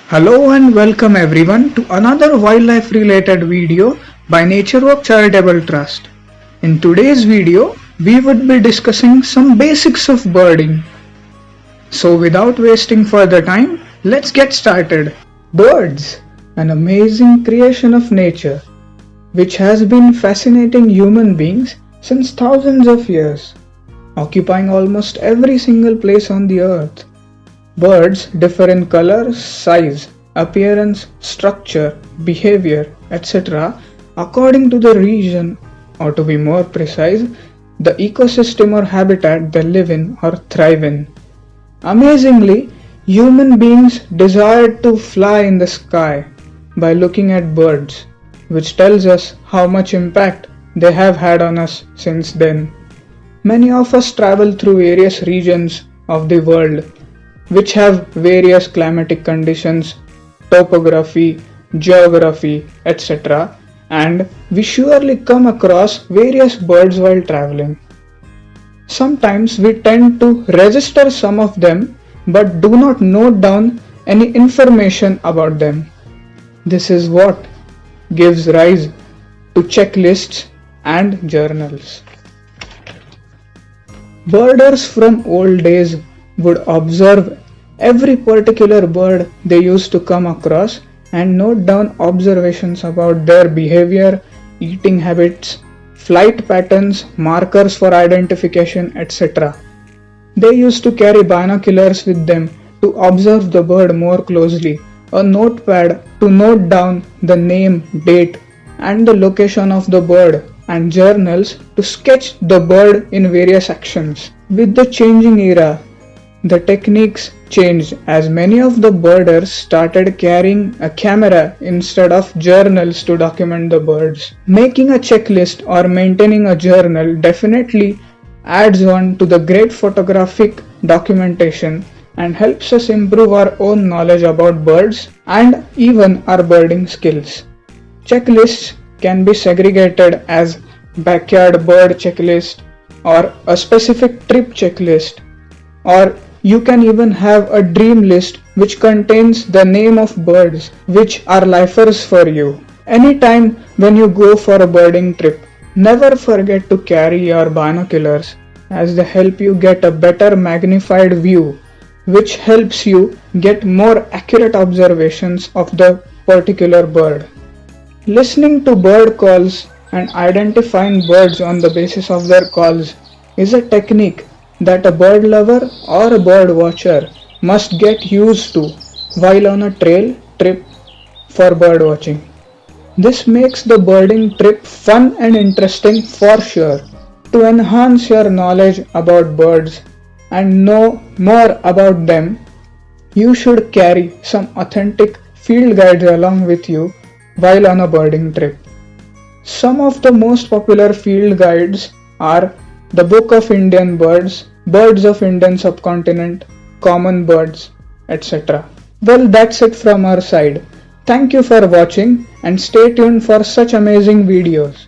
Hello and welcome everyone to another wildlife related video by NatureWalk Charitable Trust. In today's video, we would be discussing some basics of birding. So without wasting further time, let's get started. Birds, an amazing creation of nature, which has been fascinating human beings since thousands of years, occupying almost every single place on the earth. Birds differ in color, size, appearance, structure, behavior, etc. according to the region, or to be more precise, the ecosystem or habitat they live in or thrive in. Amazingly, human beings desired to fly in the sky by looking at birds, which tells us how much impact they have had on us since then. Many of us travel through various regions of the world which have various climatic conditions, topography, geography, etc. and we surely come across various birds while traveling. Sometimes we tend to register some of them but do not note down any information about them. This is what gives rise to checklists and journals. Birders from old days would observe every particular bird they used to come across and note down observations about their behavior, eating habits, flight patterns, markers for identification, etc. They used to carry binoculars with them to observe the bird more closely, a notepad to note down the name, date, and the location of the bird, and journals to sketch the bird in various actions. With the changing era, the techniques changed as many of the birders started carrying a camera instead of journals to document the birds. Making a checklist or maintaining a journal definitely adds on to the great photographic documentation and helps us improve our own knowledge about birds and even our birding skills. Checklists can be segregated as backyard bird checklist or a specific trip checklist, or you can even have a dream list which contains the name of birds which are lifers for you. Anytime when you go for a birding trip, never forget to carry your binoculars as they help you get a better magnified view which helps you get more accurate observations of the particular bird. Listening to bird calls and identifying birds on the basis of their calls is a technique that a bird lover or a bird watcher must get used to while on a trail trip for bird watching. This makes the birding trip fun and interesting for sure. To enhance your knowledge about birds and know more about them, you should carry some authentic field guides along with you while on a birding trip. Some of the most popular field guides are the Book of Indian Birds, Birds of Indian Subcontinent, Common Birds, etc. Well, that's it from our side. Thank you for watching and stay tuned for such amazing videos.